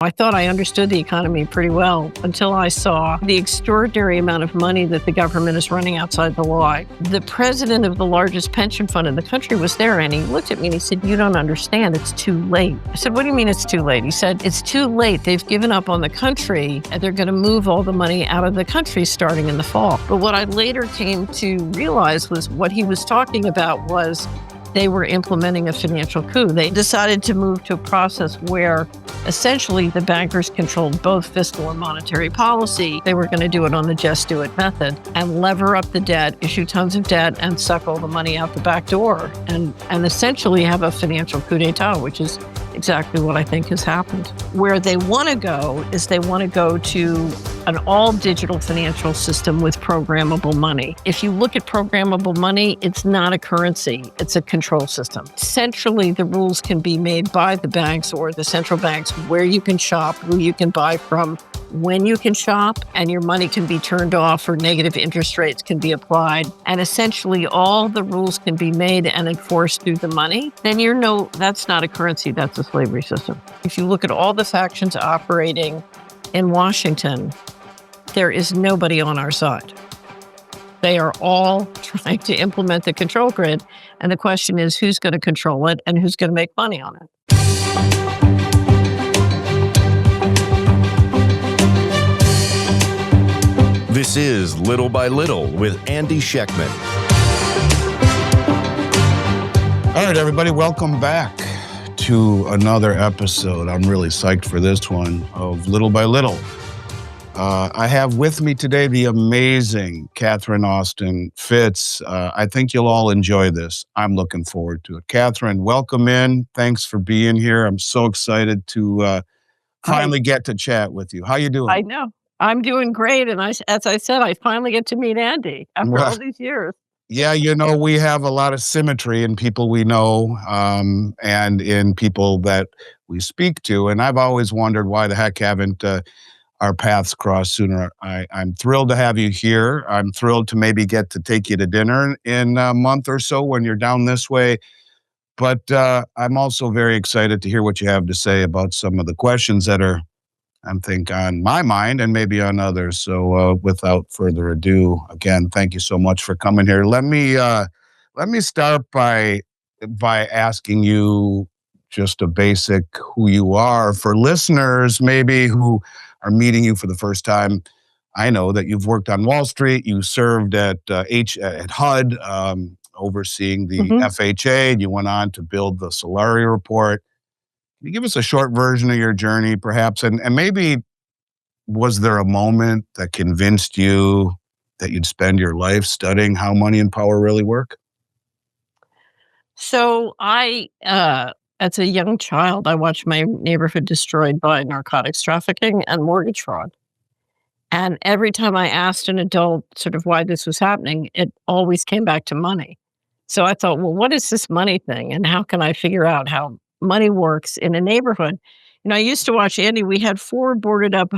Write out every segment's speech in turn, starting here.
I thought I understood the economy pretty well until I saw the extraordinary amount of money that the government is running outside the law. The president of the largest pension fund in the country was there, and he looked at me and he said, "You don't understand, it's too late." I said, "What do you mean it's too late?" He said, "It's too late. They've given up on the country, and they're going to move all the money out of the country starting in the fall." But what I later came to realize was what he was talking about was they were implementing a financial coup. They decided to move to a process where essentially the bankers controlled both fiscal and monetary policy. They were going to do it on the just do it method and lever up the debt, issue tons of debt, and suck all the money out the back door and essentially have a financial coup d'etat, which is exactly what I think has happened. Where they want to go is they want to go to an all-digital financial system with programmable money. If you look at programmable money, it's not a currency, it's a control system. Centrally, the rules can be made by the banks or the central banks where you can shop, who you can buy from, when you can shop, and your money can be turned off or negative interest rates can be applied. And essentially all the rules can be made and enforced through the money. Then that's not a currency, that's a slavery system. If you look at all the factions operating in Washington, there is nobody on our side. They are all trying to implement the control grid. And the question is, who's going to control it and who's going to make money on it? This is Little by Little with Andy Schectman. All right, everybody, welcome back to another episode. I'm really psyched for this one of Little by Little. I have with me today the amazing Catherine Austin Fitz. I think you'll all enjoy this. I'm looking forward to it. Catherine, welcome in. Thanks for being here. I'm so excited to finally get to chat with you. How you doing? I know. I'm doing great. And as I said, I finally get to meet Andy after all these years. Yeah, we have a lot of symmetry in people we know and in people that we speak to. And I've always wondered why the heck haven't our paths crossed sooner. I'm thrilled to have you here. I'm thrilled to maybe get to take you to dinner in a month or so when you're down this way. But I'm also very excited to hear what you have to say about some of the questions that are, I think, on my mind and maybe on others. So without further ado, again, thank you so much for coming here. Let me start by asking you just a basic who you are for listeners maybe who are meeting you for the first time. I know that you've worked on Wall Street. You served at HUD, overseeing the FHA, and you went on to build the Solari Report. Can you give us a short version of your journey, perhaps? And maybe was there a moment that convinced you that you'd spend your life studying how money and power really work? So as a young child, I watched my neighborhood destroyed by narcotics trafficking and mortgage fraud. And every time I asked an adult sort of why this was happening, it always came back to money. So I thought, well, what is this money thing? And how can I figure out how money works in a neighborhood? I used to watch Andy. We had 4 boarded up,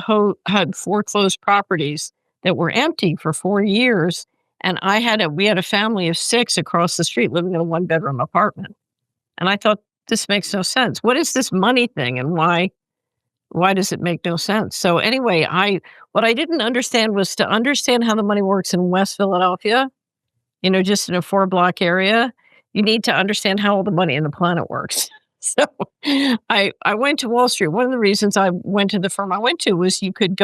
had foreclosed properties that were empty for 4 years. And we had a family of 6 across the street living in a 1-bedroom apartment. And I thought, this makes no sense. What is this money thing and why does it make no sense? So anyway, what I didn't understand was to understand how the money works in West Philadelphia, just in a 4-block area, you need to understand how all the money in the planet works. So I went to Wall Street. One of the reasons I went to the firm I went to was you could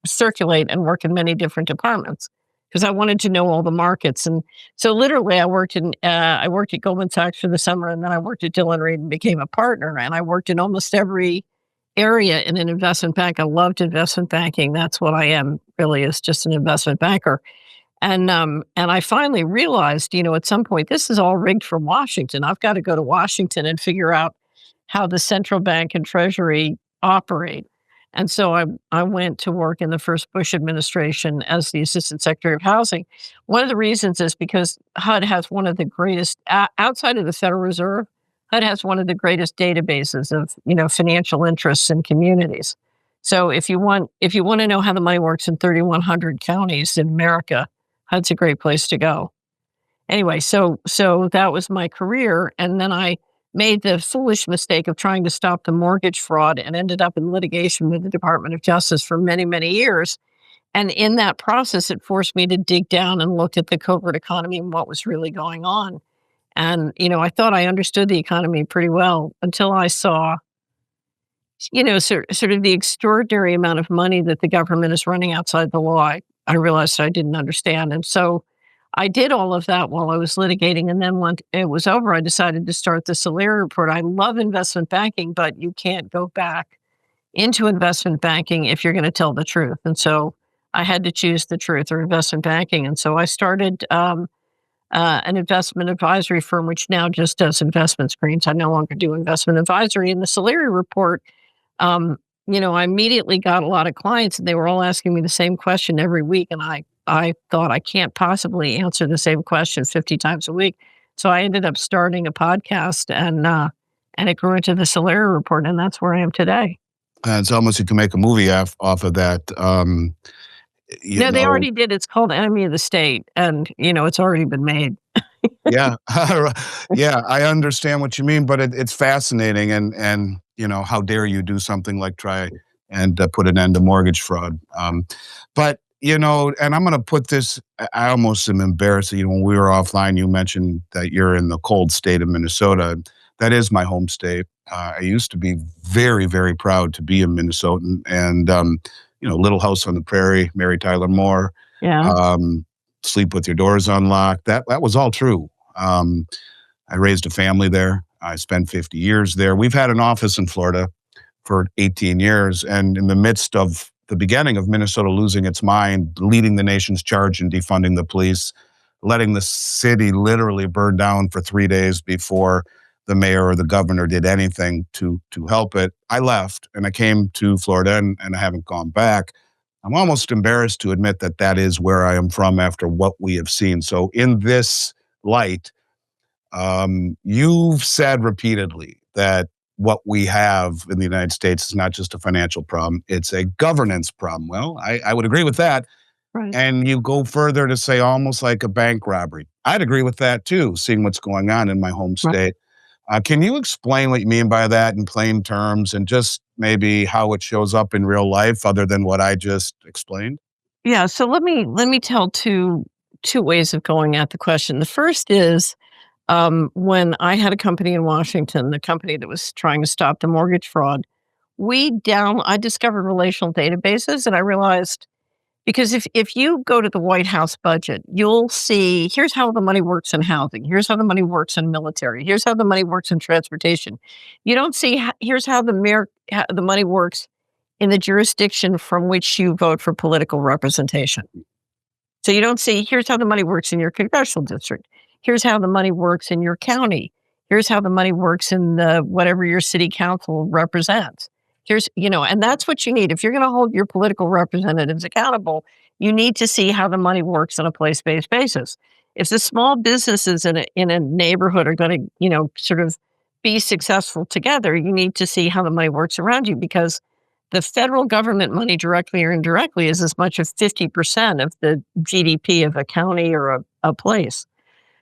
circulate and work in many different departments because I wanted to know all the markets. And so literally I worked at Goldman Sachs for the summer, and then I worked at Dillon Read and became a partner. And I worked in almost every area in an investment bank. I loved investment banking. That's what I am really, is just an investment banker. And I finally realized, at some point, this is all rigged from Washington. I've got to go to Washington and figure out how the central bank and Treasury operate. And so I went to work in the first Bush administration as the Assistant Secretary of Housing. One of the reasons is because HUD has one of the greatest, outside of the Federal Reserve, HUD has one of the greatest databases of, financial interests in communities. So if you want to know how the money works in 3,100 counties in America, HUD's a great place to go. Anyway, so that was my career. And then I made the foolish mistake of trying to stop the mortgage fraud and ended up in litigation with the Department of Justice for many, many years. And in that process, it forced me to dig down and look at the covert economy and what was really going on. And, I thought I understood the economy pretty well until I saw, sort of the extraordinary amount of money that the government is running outside the law. I realized I didn't understand. And so I did all of that while I was litigating. And then when it was over, I decided to start the Solari Report. I love investment banking, but you can't go back into investment banking if you're going to tell the truth. And so I had to choose the truth or investment banking. And so I started an investment advisory firm, which now just does investment screens. I no longer do investment advisory. In the Solari Report, I immediately got a lot of clients, and they were all asking me the same question every week. And I thought I can't possibly answer the same question 50 times a week. So I ended up starting a podcast, and it grew into the Solari Report, and that's where I am today. It's almost you can make a movie off of that. No, they already did. It's called Enemy of the State, and it's already been made. Yeah, yeah, I understand what you mean, but it's fascinating, and how dare you do something like try and put an end to mortgage fraud? But and I'm going to put this. I almost am embarrassed. When we were offline, you mentioned that you're in the cold state of Minnesota. That is my home state. I used to be very, very proud to be a Minnesotan, and Little House on the Prairie, Mary Tyler Moore. Yeah. Sleep with your doors unlocked. That was all true. I raised a family there. I spent 50 years there. We've had an office in Florida for 18 years, and in the midst of the beginning of Minnesota losing its mind, leading the nation's charge in defunding the police, letting the city literally burn down for 3 days before the mayor or the governor did anything to help it, I left and I came to Florida, and I haven't gone back. I'm almost embarrassed to admit that is where I am from after what we have seen. So in this light, you've said repeatedly that what we have in the United States is not just a financial problem, it's a governance problem. Well, I would agree with that. Right. And you go further to say almost like a bank robbery. I'd agree with that too, seeing what's going on in my home state. Right. Can you explain what you mean by that in plain terms, and just maybe how it shows up in real life other than what I just explained? Yeah. So let me tell two ways of going at the question. The first is when I had a company in Washington, the company that was trying to stop the mortgage fraud, I discovered relational databases, and I realized, because if you go to the White House budget, you'll see, here's how the money works in housing. Here's how the money works in military. Here's how the money works in transportation. You don't see, here's how the money works in the jurisdiction from which you vote for political representation. So you don't see, here's how the money works in your congressional district. Here's how the money works in your county. Here's how the money works in whatever your city council represents. And that's what you need. If you're going to hold your political representatives accountable, you need to see how the money works on a place-based basis. If the small businesses in a neighborhood are going to, sort of be successful together, you need to see how the money works around you, because the federal government money, directly or indirectly, is as much as 50% of the GDP of a county or a place.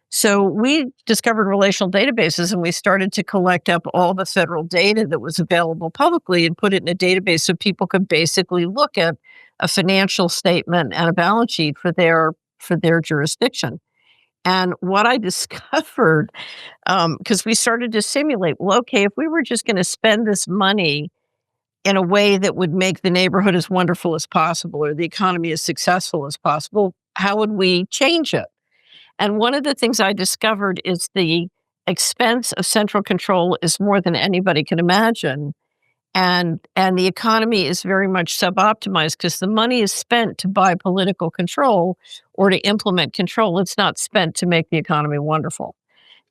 So we discovered relational databases, and we started to collect up all the federal data that was available publicly and put it in a database so people could basically look at a financial statement and a balance sheet for their jurisdiction. And what I discovered, because we started to simulate, well, okay, if we were just going to spend this money in a way that would make the neighborhood as wonderful as possible or the economy as successful as possible, how would we change it? And one of the things I discovered is the expense of central control is more than anybody can imagine. And the economy is very much suboptimized because the money is spent to buy political control or to implement control. It's not spent to make the economy wonderful.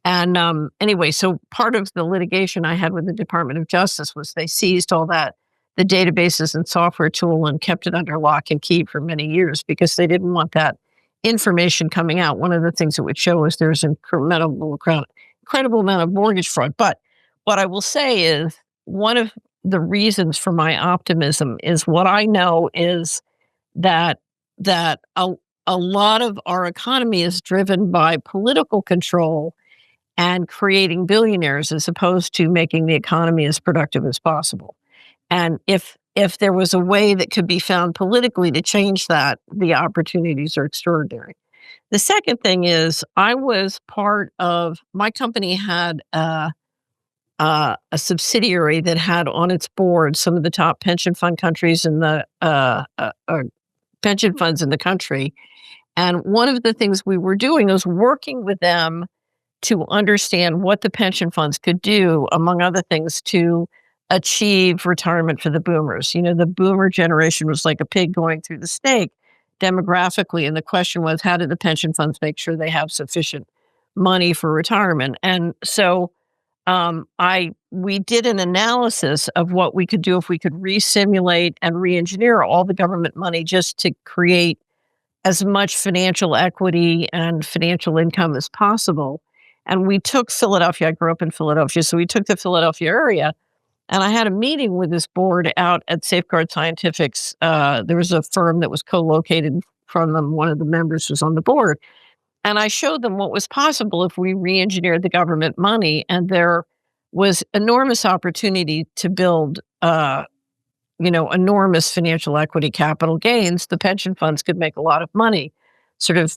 And anyway, so part of the litigation I had with the Department of Justice was they seized all that, the databases and software tool, and kept it under lock and key for many years because they didn't want that information coming out. One of the things it would show is there's an incredible amount of mortgage fraud. But what I will say is one of the reasons for my optimism is what I know is that a lot of our economy is driven by political control, and creating billionaires as opposed to making the economy as productive as possible. And if there was a way that could be found politically to change that, the opportunities are extraordinary. The second thing is I was part of my company had a subsidiary that had on its board some of the top pension fund countries in the pension funds in the country. And one of the things we were doing was working with them to understand what the pension funds could do, among other things, to achieve retirement for the boomers. The boomer generation was like a pig going through the snake demographically. And the question was, how do the pension funds make sure they have sufficient money for retirement? And so we did an analysis of what we could do if we could re-simulate and re-engineer all the government money just to create as much financial equity and financial income as possible. And we took Philadelphia. I grew up in Philadelphia, so we took the Philadelphia area. And I had a meeting with this board out at Safeguard Scientifics. There was a firm that was co-located from them. One of the members was on the board. And I showed them what was possible if we re-engineered the government money. And there was enormous opportunity to build, enormous financial equity capital gains. The pension funds could make a lot of money, sort of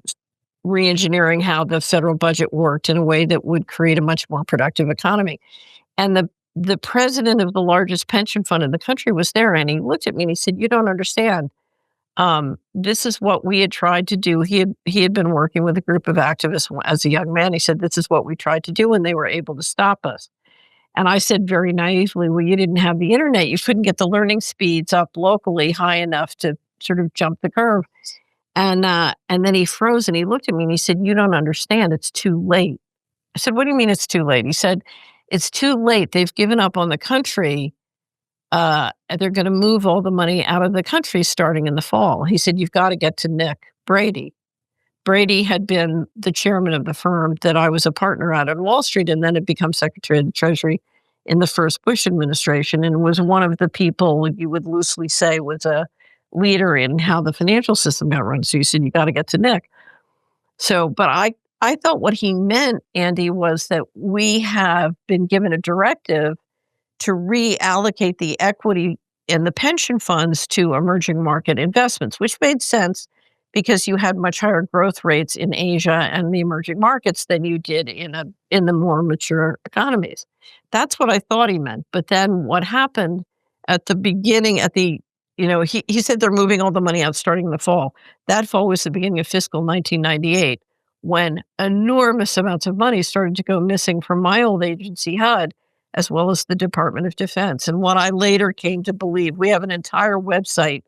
re-engineering how the federal budget worked in a way that would create a much more productive economy. And the president of the largest pension fund in the country was there, and he looked at me and he said, "You don't understand. This is what we had tried to do." He had been working with a group of activists as a young man. He said, "This is what we tried to do, and they were able to stop us." And I said very naively, "Well, you didn't have the internet. You couldn't get the learning speeds up locally high enough to sort of jump the curve." And then he froze and he looked at me and he said, "You don't understand. It's too late." I said, "What do you mean it's too late?" He said, "It's too late. They've given up on the country. They're going to move all the money out of the country starting in the fall." He said, "You've got to get to Nick Brady." Brady had been the chairman of the firm that I was a partner at on Wall Street, and then had become Secretary of the Treasury in the first Bush administration, and was one of the people you would loosely say was a leader in how the financial system got run. So he said, "You got to get to Nick." So, but I thought what he meant, Andy, was that we have been given a directive to reallocate the equity in the pension funds to emerging market investments, which made sense because you had much higher growth rates in Asia and the emerging markets than you did in the more mature economies. That's what I thought he meant. But then what happened at the beginning, he said they're moving all the money out starting in the fall. That fall was the beginning of fiscal 1998, when enormous amounts of money started to go missing from my old agency, HUD, as well as the Department of Defense. And what I later came to believe, we have an entire website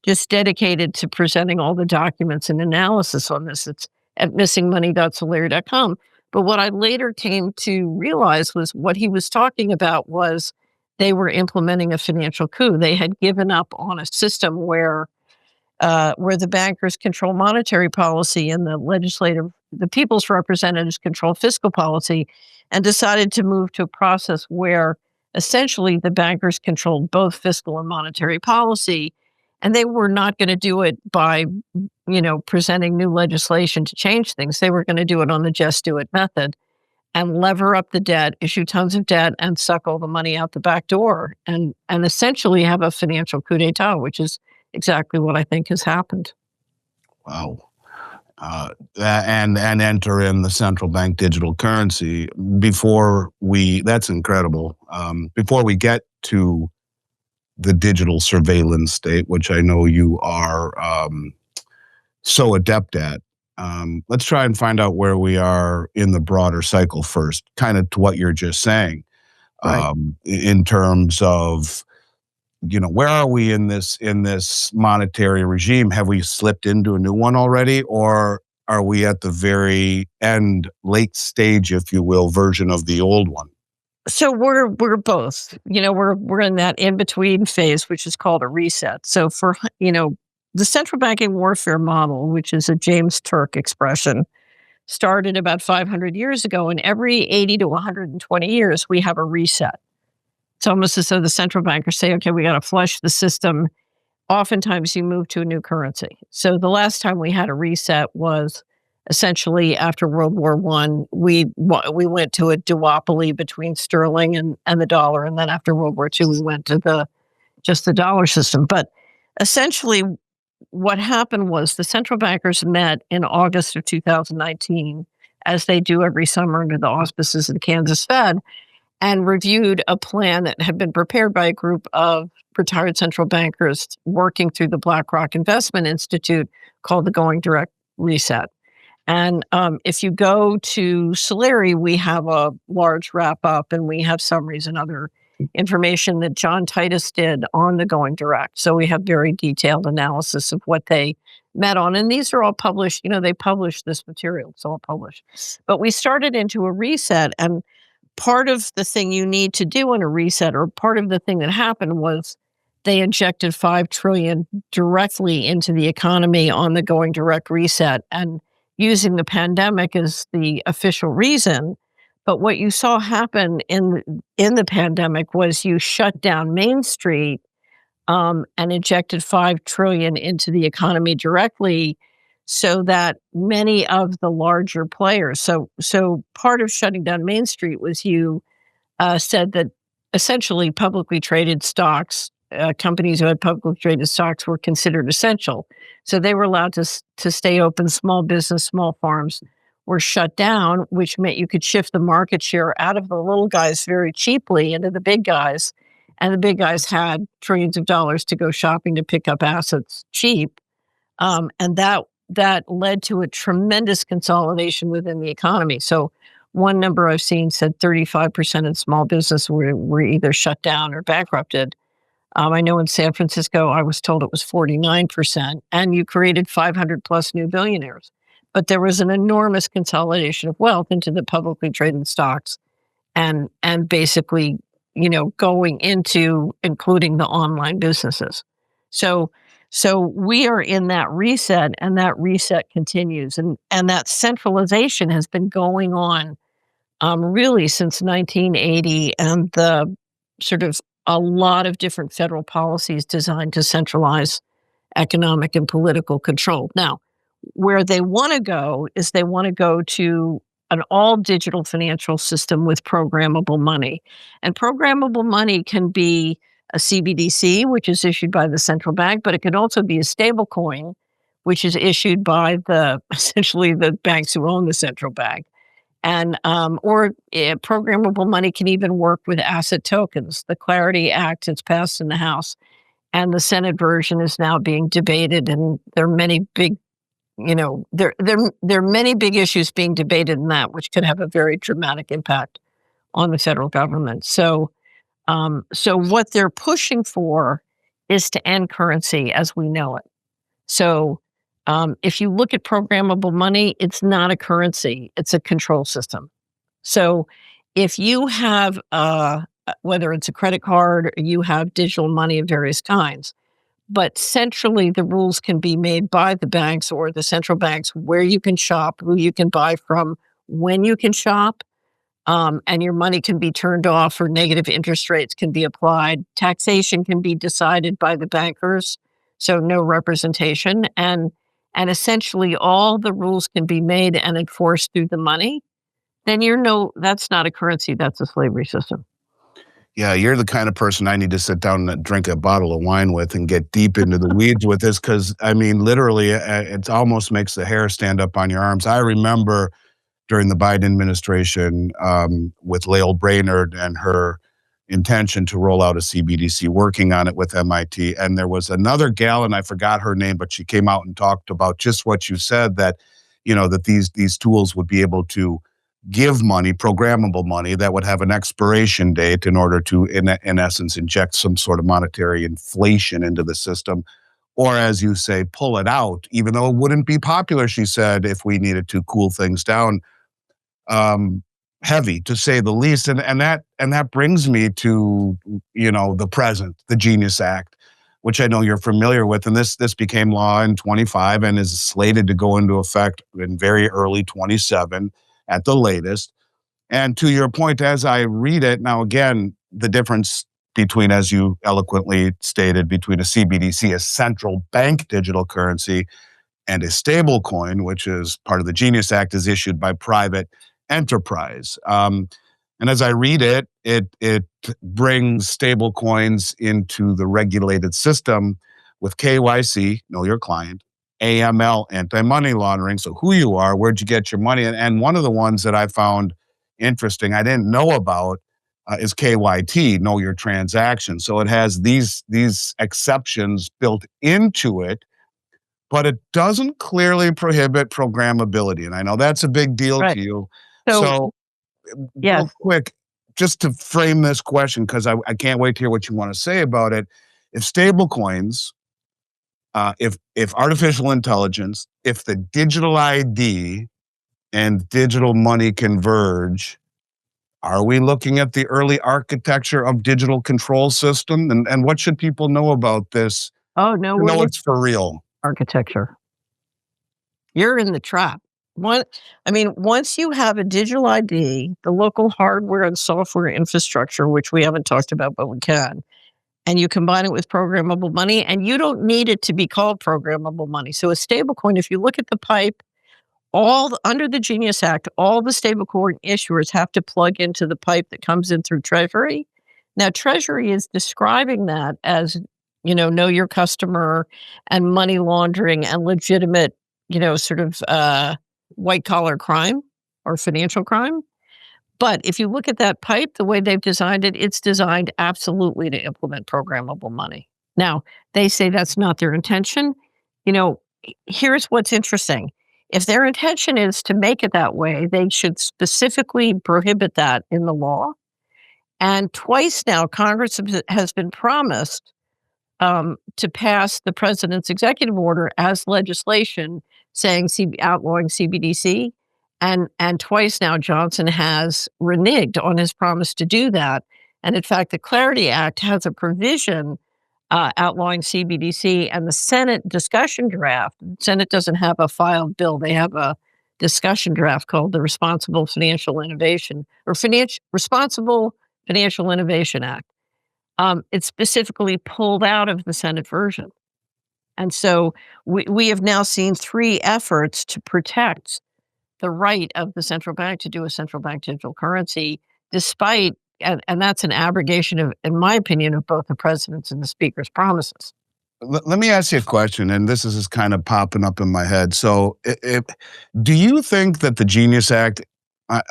just dedicated to presenting all the documents and analysis on this. It's at missingmoney.solari.com. But what I later came to realize was what he was talking about was they were implementing a financial coup. They had given up on a system where the bankers control monetary policy and the people's representatives control fiscal policy, and decided to move to a process where essentially the bankers controlled both fiscal and monetary policy. And they were not going to do it by, presenting new legislation to change things. They were going to do it on the just do it method and lever up the debt, issue tons of debt, and suck all the money out the back door, and essentially have a financial coup d'etat, which is exactly what I think has happened. Wow. And enter in the central bank digital currency that's incredible. Before we get to the digital surveillance state, which I know you are so adept at, let's try and find out where we are in the broader cycle first, kind of to what you're just saying, Right. In terms of, where are we in this monetary regime? Have we slipped into a new one already, or are we at the very end, late stage, if you will, version of the old one? So we're both. We're in that in between phase, which is called a reset. So for the central banking warfare model, which is a James Turk expression, started about 500 years ago, and every 80 to 120 years we have a reset. It's almost as though the central bankers say, "Okay, we got to flush the system." Oftentimes you move to a new currency. So the last time we had a reset was essentially after World War I, we went to a duopoly between sterling and the dollar, and then after World War II, we went to just the dollar system. But essentially, what happened was the central bankers met in August of 2019, as they do every summer under the auspices of the Kansas Fed, and reviewed a plan that had been prepared by a group of retired central bankers working through the BlackRock Investment Institute called the Going Direct Reset. And if you go to Solari, we have a large wrap up and we have summaries and other information that John Titus did on the Going Direct. So we have very detailed analysis of what they met on. And these are all published. They published this material. It's all published. But we started into a reset. And part of the thing you need to do in a reset, or part of the thing that happened, was they injected $5 trillion directly into the economy on the Going Direct Reset, and using the pandemic as the official reason. But what you saw happen in the pandemic was you shut down Main Street and injected $5 trillion into the economy directly, so that many of the larger players. So part of shutting down Main Street was you said that essentially publicly traded stocks, companies who had publicly traded stocks, were considered essential. So they were allowed to stay open. Small business, small farms were shut down, which meant you could shift the market share out of the little guys very cheaply into the big guys. And the big guys had trillions of dollars to go shopping to pick up assets cheap. And that led to a tremendous consolidation within the economy. So one number I've seen said 35% of small business were either shut down or bankrupted. I know in San Francisco, I was told it was 49%, and you created 500 plus new billionaires. But there was an enormous consolidation of wealth into the publicly traded stocks, and basically, going into including the online businesses. So we are in that reset, and that reset continues, and that centralization has been going on really since 1980, and the sort of a lot of different federal policies designed to centralize economic and political control. Now, where they want to go is they want to go to an all digital financial system with programmable money. And programmable money can be a CBDC, which is issued by the central bank, but it can also be a stable coin, which is issued by essentially the banks who own the central bank. And programmable money can even work with asset tokens. The Clarity Act is passed in the House, and the Senate version is now being debated. And there are many big, there are many big issues being debated in that, which could have a very dramatic impact on the federal government. So what they're pushing for is to end currency as we know it. So if you look at programmable money, it's not a currency, it's a control system. So if you have, whether it's a credit card or you have digital money of various kinds, but centrally the rules can be made by the banks or the central banks, where you can shop, who you can buy from, when you can shop, and your money can be turned off, or negative interest rates can be applied. Taxation can be decided by the bankers, so no representation. And essentially all the rules can be made and enforced through the money. Then that's not a currency, that's a slavery system. Yeah, you're the kind of person I need to sit down and drink a bottle of wine with and get deep into the weeds with this, because, I mean, literally, it almost makes the hair stand up on your arms. I remember during the Biden administration with Lael Brainerd and her intention to roll out a CBDC, working on it with MIT. And there was another gal, and I forgot her name, but she came out and talked about just what you said, that, that these tools would be able to give money, programmable money, that would have an expiration date in order to, in essence, inject some sort of monetary inflation into the system. Or, as you say, pull it out, even though it wouldn't be popular, she said, if we needed to cool things down. Heavy, to say the least. And that brings me to, the present, the Genius Act, which I know you're familiar with. And this became law in 25 and is slated to go into effect in very early 27 at the latest. And to your point, as I read it, now again, the difference between, as you eloquently stated, between a CBDC, a central bank digital currency, and a stable coin, which is part of the Genius Act, is issued by private enterprise. And as I read it, it brings stable coins into the regulated system with KYC, know your client, AML, anti-money laundering. So who you are, where'd you get your money? And one of the ones that I found interesting, I didn't know about, is KYT, know your transaction. So it has these exceptions built into it, but it doesn't clearly prohibit programmability. And I know that's a big deal Right. to you. So, So yes. real quick, just to frame this question, because I can't wait to hear what you want to say about it. If stable coins, if artificial intelligence, if the digital ID and digital money converge, are we looking at the early architecture of digital control system? And what should people know about this Oh, no, to we're know looking it's for real? architecture. You're in the trap. Once you have a digital ID, the local hardware and software infrastructure, which we haven't talked about, but we can, and you combine it with programmable money, and you don't need it to be called programmable money. So a stablecoin, if you look at the pipe, under the Genius Act, all the stablecoin issuers have to plug into the pipe that comes in through Treasury. Now, Treasury is describing that as, know your customer and money laundering and legitimate, sort of white collar crime or financial crime. But if you look at that pipe, the way they've designed it, it's designed absolutely to implement programmable money. Now, they say that's not their intention. Here's what's interesting. If their intention is to make it that way, they should specifically prohibit that in the law. And twice now, Congress has been promised to pass the president's executive order as legislation saying outlawing CBDC. And twice now, Johnson has reneged on his promise to do that. And in fact, the Clarity Act has a provision outlawing CBDC, and the Senate discussion draft. The Senate doesn't have a filed bill; they have a discussion draft called the Responsible Financial Innovation Responsible Financial Innovation Act. It's specifically pulled out of the Senate version, and so we have now seen 3 efforts to protect the right of the central bank to do a central bank digital currency, despite and that's an abrogation of, in my opinion, of both the president's and the speaker's promises. Let me ask you a question, and this is just kind of popping up in my head. So, do you think that the Genius Act,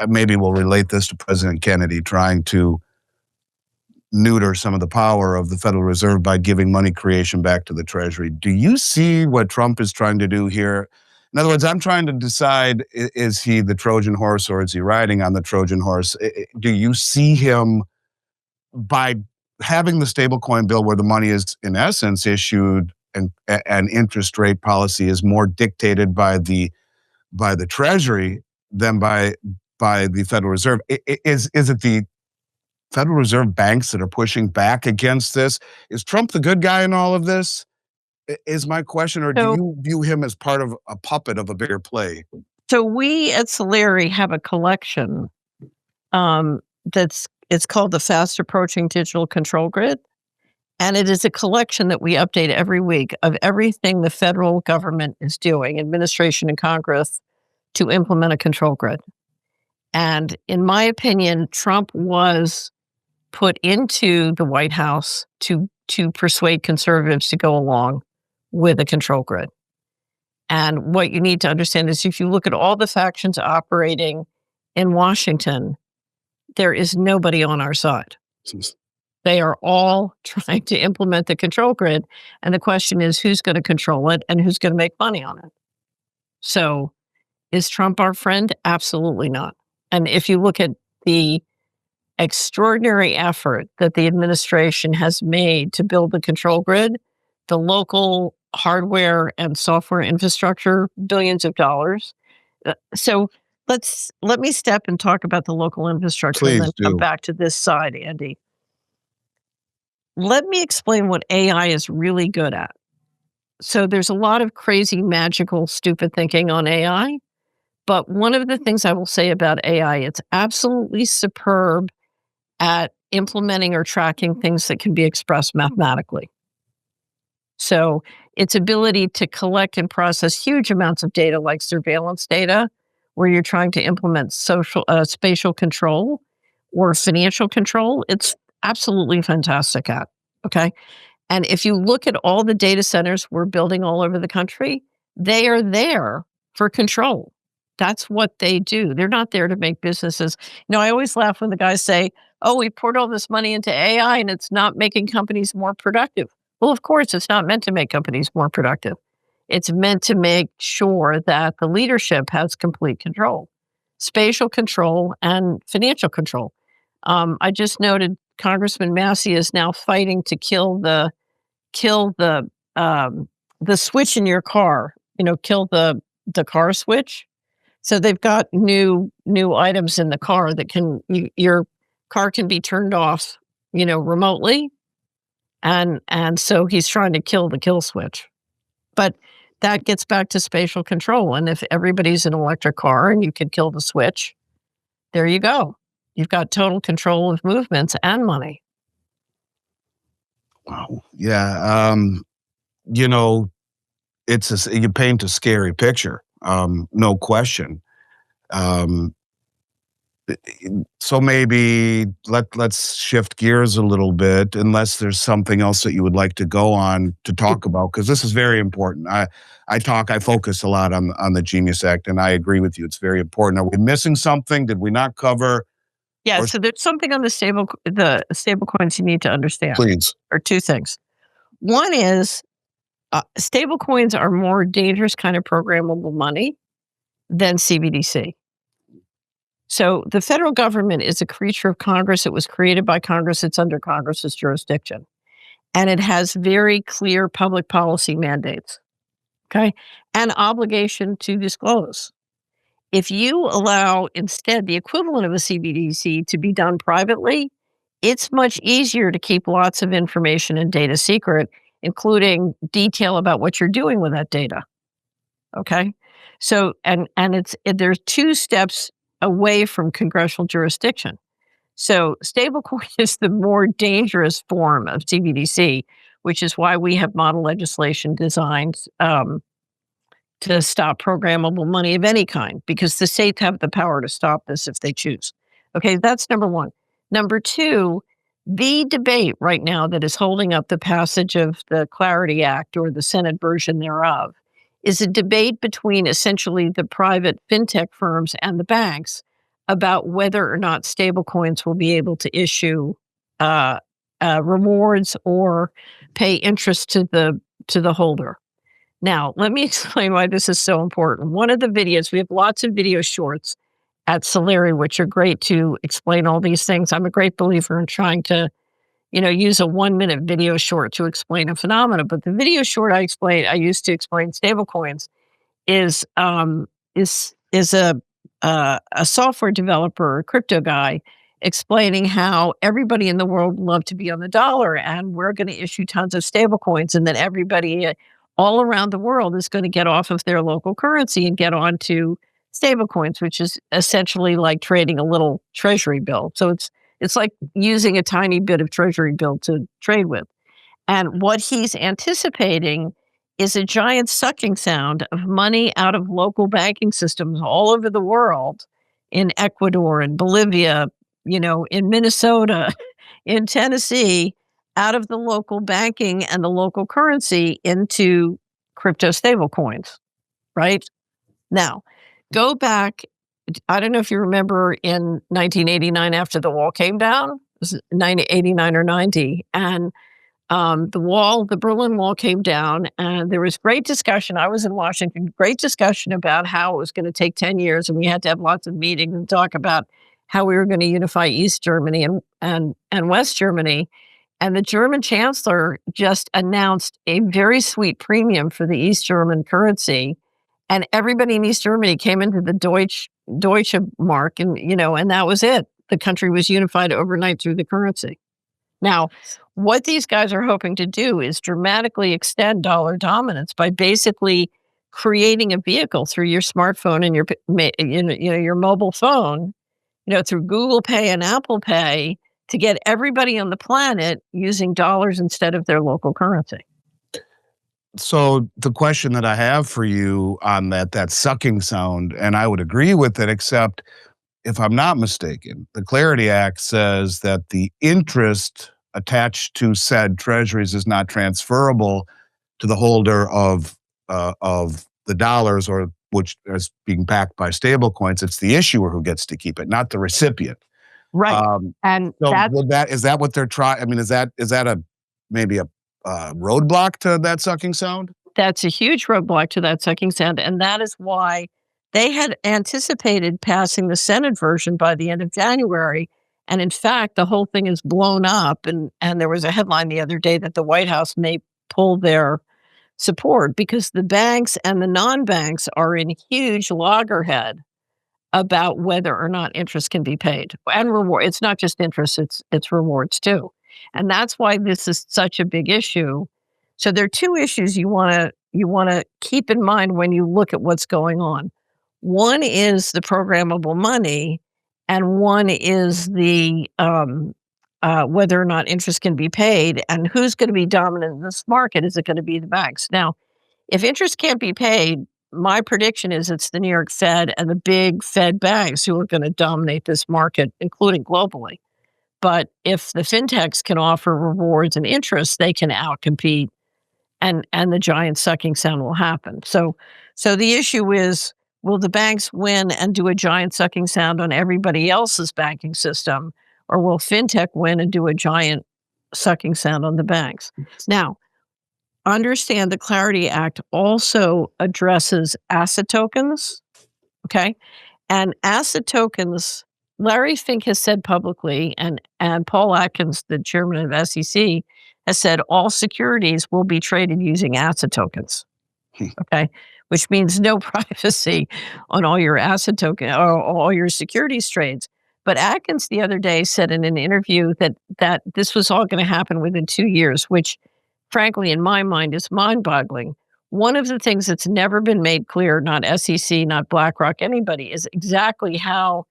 maybe we'll relate this to President Kennedy trying to neuter some of the power of the Federal Reserve by giving money creation back to the Treasury? Do you see what Trump is trying to do here? In other words, I'm trying to decide, is he the Trojan horse or is he riding on the Trojan horse? Do you see him by having the stablecoin bill where the money is in essence issued and interest rate policy is more dictated by the Treasury than by the Federal Reserve? Is it the Federal Reserve banks that are pushing back against this? Is Trump the good guy in all of this? Is my question, or do you view him as part of a puppet of a bigger play? So we at Solari have a collection it's called the Fast Approaching Digital Control Grid. And it is a collection that we update every week of everything the federal government is doing, administration and Congress, to implement a control grid. And in my opinion, Trump was put into the White House to persuade conservatives to go along with a control grid. And what you need to understand is if you look at all the factions operating in Washington, there is nobody on our side. They are all trying to implement the control grid. And the question is, who's going to control it and who's going to make money on it? So is Trump our friend? Absolutely not. And if you look at the extraordinary effort that the administration has made to build the control grid, the local hardware and software infrastructure, billions of dollars. So let me step and talk about the local infrastructure. Please and then do. come back to this side, Andy. Let me explain what AI is really good at. So there's a lot of crazy, magical, stupid thinking on AI. But one of the things I will say about AI, it's absolutely superb at implementing or tracking things that can be expressed mathematically. So its ability to collect and process huge amounts of data like surveillance data, where you're trying to implement spatial control or financial control, it's absolutely fantastic at. Okay. And if you look at all the data centers we're building all over the country, they are there for control. That's what they do. They're not there to make businesses. I always laugh when the guys say, oh, we poured all this money into AI and it's not making companies more productive. Well, of course, it's not meant to make companies more productive. It's meant to make sure that the leadership has complete control, spatial control and financial control. I just noted Congressman Massey is now fighting to kill the switch in your car. Kill the car switch. So they've got new items in the car that your car can be turned off, remotely, and so he's trying to kill the kill switch. But that gets back to spatial control. And if everybody's an electric car and you can kill the switch, there you go. You've got total control of movements and money. Wow. Yeah. You paint a scary picture. No question. So maybe let's shift gears a little bit, unless there's something else that you would like to go on to talk about, because this is very important. I focus a lot on the Genius Act, and I agree with you. It's very important. Are we missing something? Did we not cover? Yeah, so there's something on the stable coins you need to understand. Please. Or two things. One is stable coins are more dangerous kind of programmable money than CBDC. So the federal government is a creature of Congress. It was created by Congress. It's under Congress's jurisdiction. And it has very clear public policy mandates, okay, and obligation to disclose. If you allow instead the equivalent of a CBDC to be done privately, it's much easier to keep lots of information and data secret, including detail about what you're doing with that data. Okay? So, and there's two steps away from congressional jurisdiction. So stablecoin is the more dangerous form of CBDC, which is why we have model legislation designed to stop programmable money of any kind, because the states have the power to stop this if they choose. Okay, that's number one. Number two, the debate right now that is holding up the passage of the Clarity Act, or the Senate version thereof, is a debate between essentially the private fintech firms and the banks about whether or not stablecoins will be able to issue rewards or pay interest to the holder. Now, let me explain why this is so important. One of the videos, we have lots of video shorts at Solari, which are great to explain all these things. I'm a great believer in trying to, use a 1-minute video short to explain a phenomenon. But the video short I used to explain stablecoins is a software developer, a crypto guy, explaining how everybody in the world would love to be on the dollar, and we're going to issue tons of stablecoins, and then everybody all around the world is going to get off of their local currency and get on to stablecoins, which is essentially like trading a little treasury bill. So it's like using a tiny bit of treasury bill to trade with. And what he's anticipating is a giant sucking sound of money out of local banking systems all over the world, in Ecuador and Bolivia, in Minnesota, in Tennessee, out of the local banking and the local currency into crypto stable coins, right? Now, go back. I don't know if you remember in 1989, after the wall came down, it was 1989 or 90, and the Berlin Wall came down, and there was great discussion. I was in Washington, great discussion about how it was going to take 10 years, and we had to have lots of meetings and talk about how we were going to unify East Germany and West Germany. And the German chancellor just announced a very sweet premium for the East German currency. And everybody in East Germany came into the Deutsche Mark, and that was it. The country was unified overnight through the currency. Now, what these guys are hoping to do is dramatically extend dollar dominance by basically creating a vehicle through your smartphone and your mobile phone, through Google Pay and Apple Pay, to get everybody on the planet using dollars instead of their local currency. So the question that I have for you on that sucking sound, and I would agree with it, except if I'm not mistaken, the Clarity Act says that the interest attached to said treasuries is not transferable to the holder of the dollars, or which is being backed by stable coins. It's the issuer who gets to keep it, not the recipient. Right. And So that's is that what they're trying? I mean, is that a maybe a roadblock to that sucking sound? that's a huge roadblock to that sucking sound, and that is why they had anticipated passing the Senate version by the end of January, and in fact, the whole thing is blown up, and there was a headline the other day that the White House may pull their support because the banks and the non-banks are in huge loggerhead about whether or not interest can be paid and reward. It's not just interest, it's rewards too. And that's why this is such a big issue. So there are two issues you want to keep in mind when you look at what's going on. One is the programmable money, and one is the whether or not interest can be paid, and who's going to be dominant in this market. Is it going to be the banks? Now, if interest can't be paid, my prediction is it's the New York Fed and the big Fed banks who are going to dominate this market, including globally. But if the fintechs can offer rewards and interest, they can outcompete, and the giant sucking sound will happen. So the issue is, will the banks win and do a giant sucking sound on everybody else's banking system, or will fintech win and do a giant sucking sound on the banks? Now, understand the Clarity Act also addresses asset tokens, okay? And asset tokens, Larry Fink has said publicly, and Paul Atkins, the chairman of SEC, has said all securities will be traded using asset tokens, okay? Which means no privacy on all your asset token or all your securities trades. But Atkins the other day said in an interview that this was all going to happen within 2 years, which frankly, in my mind, is mind-boggling. One of the things that's never been made clear, not SEC, not BlackRock, anybody, is exactly how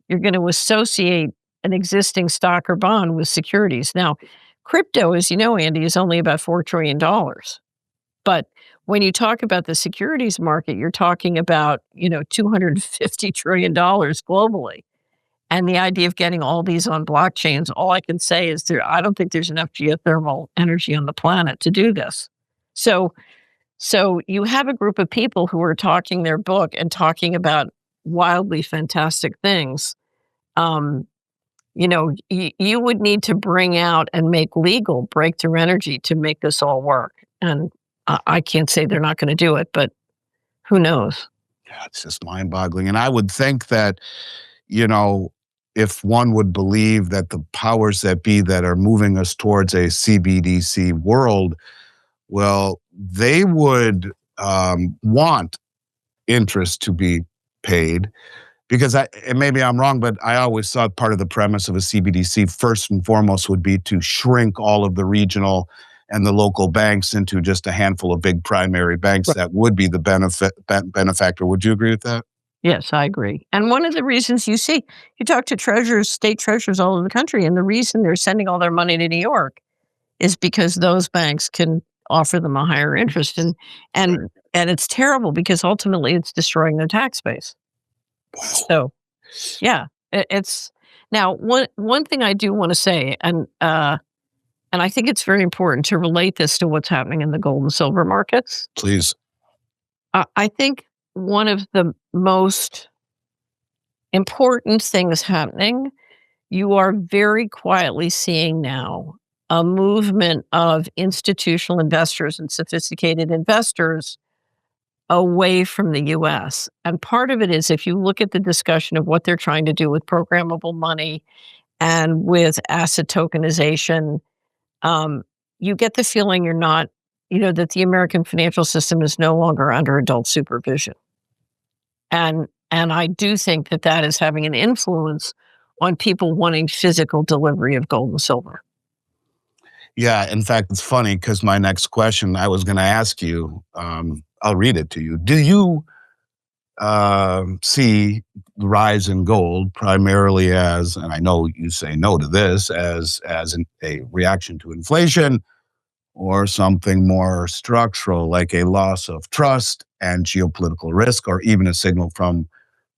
you're going to associate an existing stock or bond with securities. Now, crypto, as you know, Andy, is only about $4 trillion. But when you talk about the securities market, you're talking about, $250 trillion globally. And the idea of getting all these on blockchains, all I can say is I don't think there's enough geothermal energy on the planet to do this. So you have a group of people who are talking their book and talking about wildly fantastic things. You would need to bring out and make legal breakthrough energy to make this all work. And I can't say they're not going to do it, but who knows? Yeah, it's just mind-boggling. And I would think that, if one would believe that the powers that be that are moving us towards a CBDC world, well, they would want interest to be paid, because and maybe I'm wrong, but I always thought part of the premise of a CBDC first and foremost would be to shrink all of the regional and the local banks into just a handful of big primary banks. Right. That would be the benefactor. Would you agree with that? Yes, I agree. And one of the reasons you talk to treasurers, state treasurers all over the country, and the reason they're sending all their money to New York is because those banks can offer them a higher interest. And it's terrible because ultimately it's destroying their tax base. Wow. So, yeah, it's now one thing I do want to say, and I think it's very important to relate this to what's happening in the gold and silver markets. Please. I think one of the most important things happening, you are very quietly seeing now a movement of institutional investors and sophisticated investors away from the US. And part of it is, if you look at the discussion of what they're trying to do with programmable money and with asset tokenization, you get the feeling that the American financial system is no longer under adult supervision. And I do think that is having an influence on people wanting physical delivery of gold and silver. Yeah, in fact, it's funny because my next question I was going to ask you, I'll read it to you. Do you see the rise in gold primarily as, and I know you say no to this, as a reaction to inflation, or something more structural like a loss of trust and geopolitical risk, or even a signal from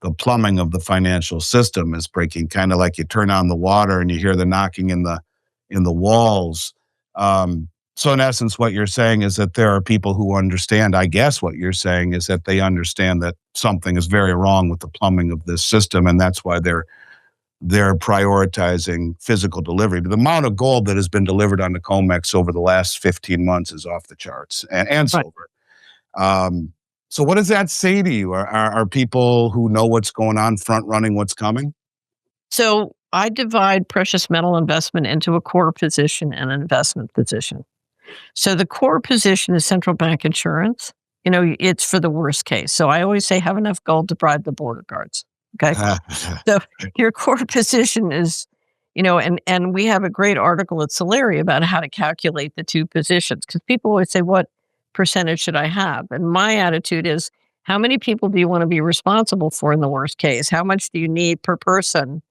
the plumbing of the financial system is breaking, kind of like you turn on the water and you hear the knocking in the walls. So in essence, what you're saying is that there are people who understand. I guess what you're saying is that they understand that something is very wrong with the plumbing of this system, and that's why they're prioritizing physical delivery. But the amount of gold that has been delivered on the COMEX over the last 15 months is off the charts, and Right. silver. So what does that say to you? Are people who know what's going on front running what's coming? So I divide precious metal investment into a core position and an investment position. So the core position is central bank insurance. It's for the worst case. So I always say have enough gold to bribe the border guards. Okay. So your core position is, and we have a great article at Solari about how to calculate the two positions, because people always say, what percentage should I have? And my attitude is, how many people do you want to be responsible for in the worst case? How much do you need per person,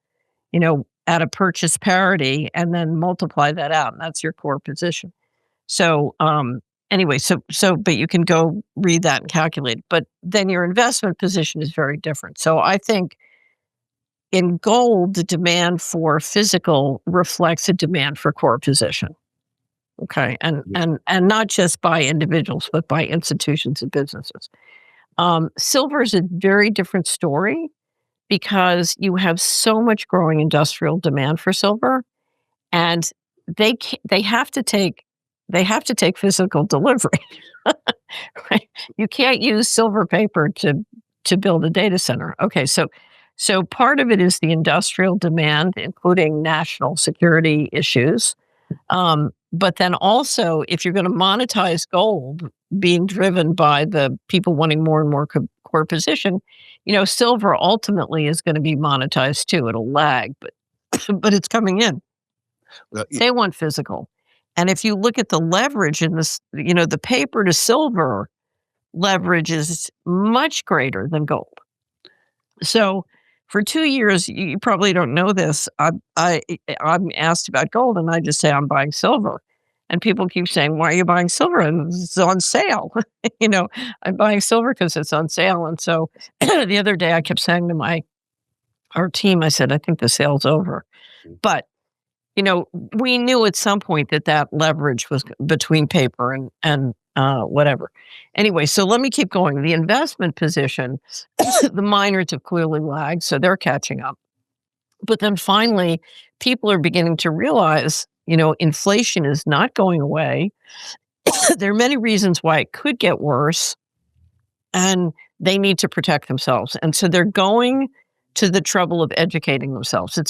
at a purchase parity, and then multiply that out. And that's your core position. So, anyway, but you can go read that and calculate. But then your investment position is very different. So I think in gold, the demand for physical reflects a demand for core position. Okay. And not just by individuals, but by institutions and businesses. Silver is a very different story because you have so much growing industrial demand for silver, and they have to take physical delivery. Right? You can't use silver paper to build a data center. Okay, so part of it is the industrial demand, including national security issues. But then also, if you're going to monetize gold, being driven by the people wanting more and more core position, silver ultimately is going to be monetized too. It'll lag, but but it's coming in. They want physical. And if you look at the leverage in this, the paper to silver leverage is much greater than gold. So for 2 years, you probably don't know this. I'm asked about gold, and I just say I'm buying silver. And people keep saying, "Why are you buying silver?" And it's on sale. I'm buying silver because it's on sale. And so the other day, I kept saying to our team, I said, "I think the sale's over." But we knew at some point that leverage was between paper and whatever. Anyway, so let me keep going. The investment position, the miners have clearly lagged, so they're catching up. But then finally, people are beginning to realize, inflation is not going away. There are many reasons why it could get worse, and they need to protect themselves. And so they're going to the trouble of educating themselves.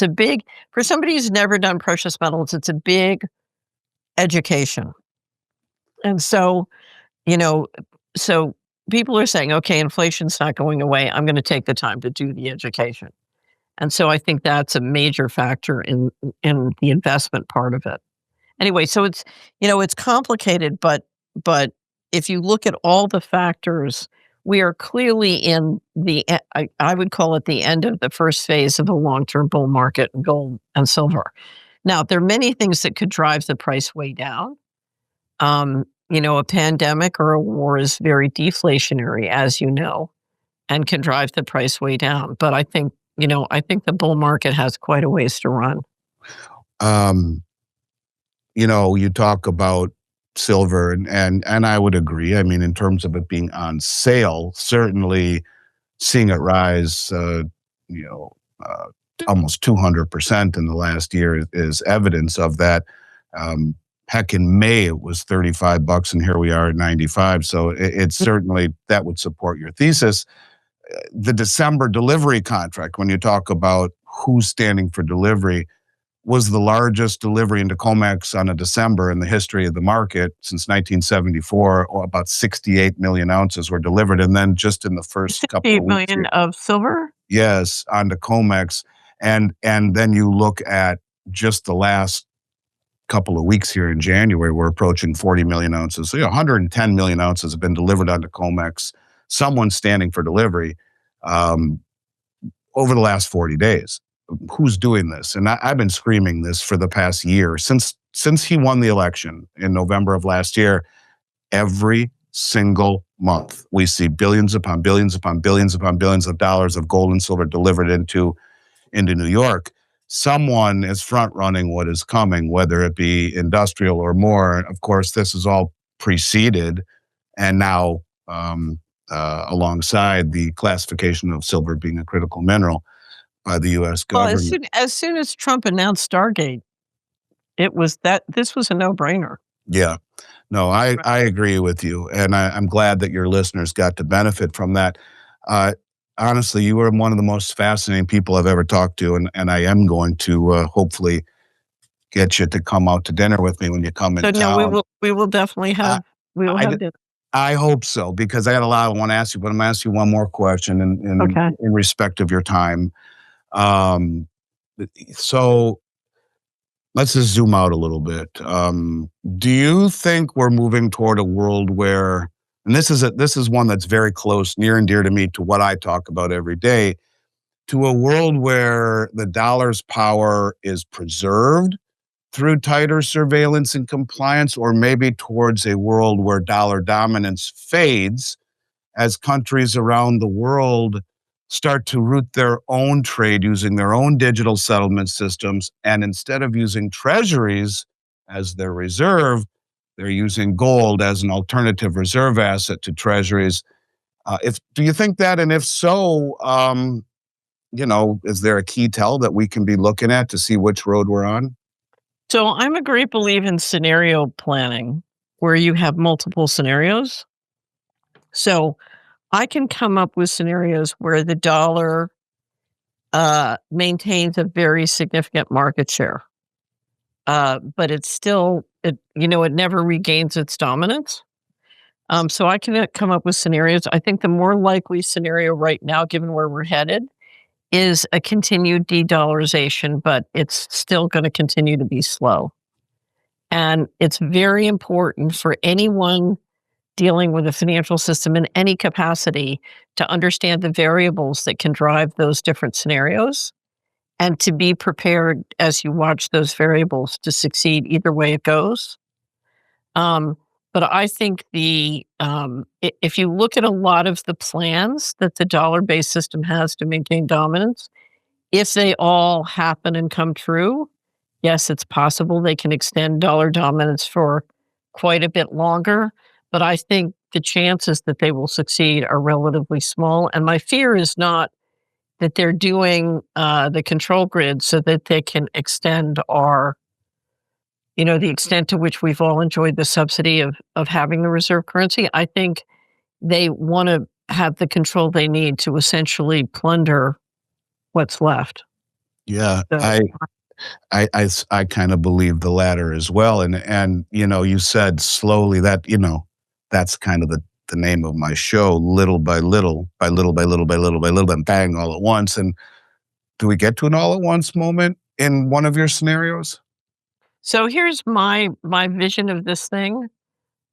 For somebody who's never done precious metals, it's a big education. And so, so people are saying, okay, inflation's not going away. I'm going to take the time to do the education. And so I think that's a major factor in the investment part of it. Anyway, so it's complicated, but if you look at all the factors, we are clearly in I would call it the end of the first phase of a long-term bull market in gold and silver. Now, there are many things that could drive the price way down. A pandemic or a war is very deflationary, as you know, and can drive the price way down. But I think the bull market has quite a ways to run. You talk about silver, and I would agree. I mean, in terms of it being on sale, certainly seeing it rise, almost 200% in the last year is evidence of that. Heck, in May it was $35, and here we are at 95. So it's certainly that would support your thesis. The December delivery contract, when you talk about who's standing for delivery, was the largest delivery into COMEX on a December in the history of the market since 1974. About 68 million ounces were delivered. And then just in the first couple of weeks, 8 million of silver? Yes, onto COMEX. And then you look at just the last couple of weeks here in January, we're approaching 40 million ounces. So 110 million ounces have been delivered onto COMEX. Someone's standing for delivery over the last 40 days. Who's doing this? And I've been screaming this for the past year, since since he won the election in November of last year, every single month we see billions upon billions upon billions upon billions of dollars of gold and silver delivered into New York. Someone is front running what is coming, whether it be industrial or more. Of course, this is all preceded and now alongside the classification of silver being a critical mineral by the U.S. government. Well, as soon as Trump announced Stargate, this was a no-brainer. Yeah. No, I agree with you. And I'm glad that your listeners got to benefit from that. Honestly, you were one of the most fascinating people I've ever talked to. And I am going to hopefully get you to come out to dinner with me when you come in town. No, we will definitely have, dinner. I hope so, because I got a lot I want to ask you, but I'm going to ask you one more question in respect of your time. So let's just zoom out a little bit. Do you think we're moving toward a world where, and this is one that's very close, near and dear to me, to what I talk about every day, to a world where the dollar's power is preserved through tighter surveillance and compliance, or maybe towards a world where dollar dominance fades as countries around the world start to route their own trade using their own digital settlement systems, and instead of using treasuries as their reserve, they're using gold as an alternative reserve asset to treasuries. Do you think that, and if so, is there a key tell that we can be looking at to see which road we're on? So I'm a great believer in scenario planning, where you have multiple scenarios. So I can come up with scenarios where the dollar maintains a very significant market share, but it's still, it never regains its dominance. So I can come up with scenarios. I think the more likely scenario right now, given where we're headed, is a continued de-dollarization, but it's still going to continue to be slow. And it's very important for anyone dealing with a financial system in any capacity to understand the variables that can drive those different scenarios, and to be prepared as you watch those variables to succeed either way it goes. But I think if you look at a lot of the plans that the dollar-based system has to maintain dominance, if they all happen and come true, yes, it's possible they can extend dollar dominance for quite a bit longer. But I think the chances that they will succeed are relatively small. And my fear is not that they're doing the control grid so that they can extend the extent to which we've all enjoyed the subsidy of having the reserve currency. I think they want to have the control they need to essentially plunder what's left. Yeah, so, I kind of believe the latter as well. And you said slowly, that that's kind of the name of my show, little by little, by little by little by little by little, and bang, all at once. And do we get to an all at once moment in one of your scenarios? So here's my vision of this thing.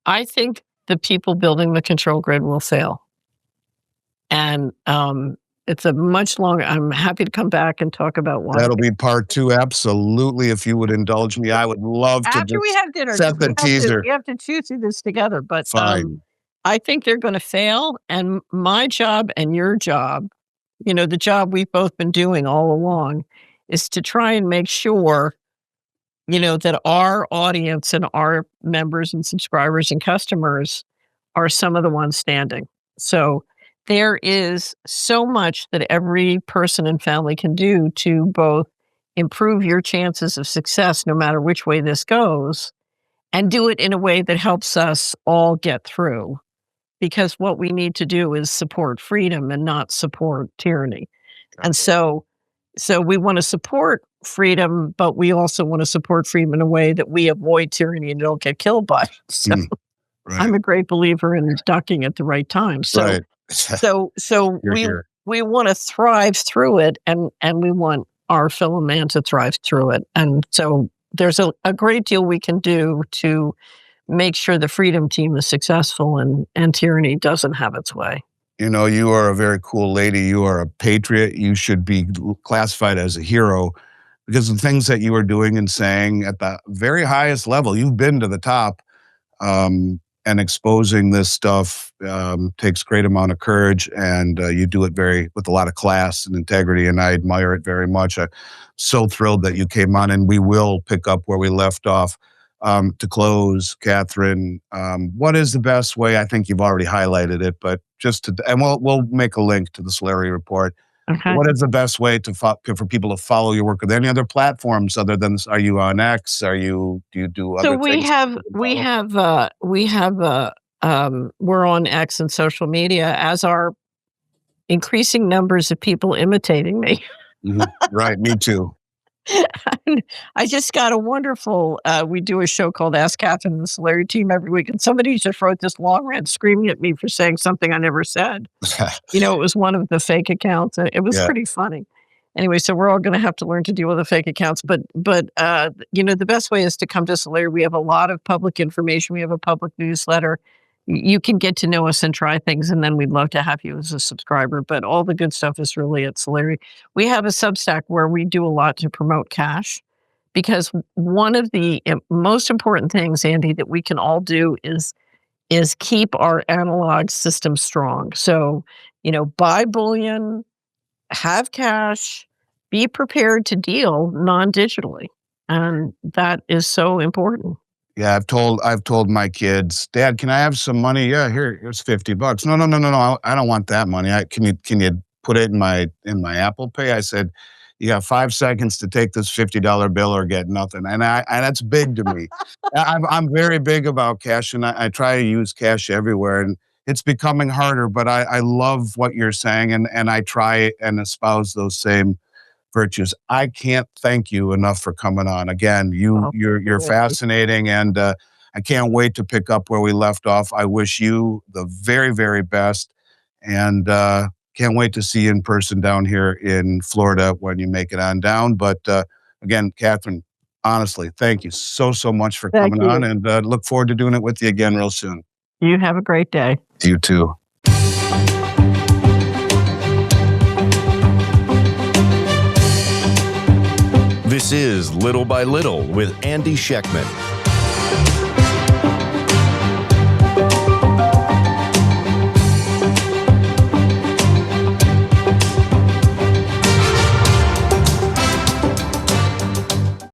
I think the people building the control grid will fail. And it's a much longer, I'm happy to come back and talk about why. That'll be part 2. Absolutely. If you would indulge me, I would love to. After we have dinner, set the teaser. We have to chew through this together, but fine. I think they're going to fail. And my job and your job, the job we've both been doing all along, is to try and make sure that our audience and our members and subscribers and customers are some of the ones standing. So there is so much that every person and family can do to both improve your chances of success, no matter which way this goes, and do it in a way that helps us all get through. Because what we need to do is support freedom and not support tyranny. Okay. And so we want to support freedom, but we also want to support freedom in a way that we avoid tyranny and don't get killed by it. So right. I'm a great believer in ducking at the right time. So, right. so we want to thrive through it, and we want our fellow man to thrive through it. And so there's a great deal we can do to make sure the freedom team is successful and tyranny doesn't have its way. You are a very cool lady. You are a patriot. You should be classified as a hero. because the things that you are doing and saying at the very highest level, you've been to the top, and exposing this stuff takes great amount of courage, and you do it with a lot of class and integrity, and I admire it very much. I'm so thrilled that you came on, and we will pick up where we left off. To close, Catherine, what is the best way? I think you've already highlighted it, but and we'll make a link to the Solari Report. Okay. What is the best way for people to follow your work? Are there any other platforms other than? Are you on X? Do you do So other things? we're on X and social media, as are increasing numbers of people imitating me. Mhm. Right, me too. I just got a wonderful, we do a show called Ask Catherine and the Solari Team every week, and somebody just wrote this long rant screaming at me for saying something I never said. It was one of the fake accounts. It was Yeah. pretty funny. Anyway, so we're all going to have to learn to deal with the fake accounts. But the best way is to come to Solari. We have a lot of public information. We have a public newsletter. You can get to know us and try things, and then we'd love to have you as a subscriber. But all the good stuff is really at Solari. We have a Substack where we do a lot to promote cash, because one of the most important things, Andy, that we can all do is keep our analog system strong. So, buy bullion, have cash, be prepared to deal non-digitally. And that is so important. Yeah, I've told my kids, Dad, can I have some money? Yeah, here's $50. No. I don't want that money. Can you put it in my Apple Pay? I said, you got 5 seconds to take this $50 bill or get nothing. And that's big to me. I'm very big about cash, and I try to use cash everywhere. And it's becoming harder, but I love what you're saying, and I try and espouse those same virtues. I can't thank you enough for coming on. Again, you're fascinating, and I can't wait to pick up where we left off. I wish you the very, very best, and can't wait to see you in person down here in Florida when you make it on down. But again, Catherine, honestly, thank you so much for coming on, and look forward to doing it with you again real soon. You have a great day. You too. This is Little by Little with Andy Schectman.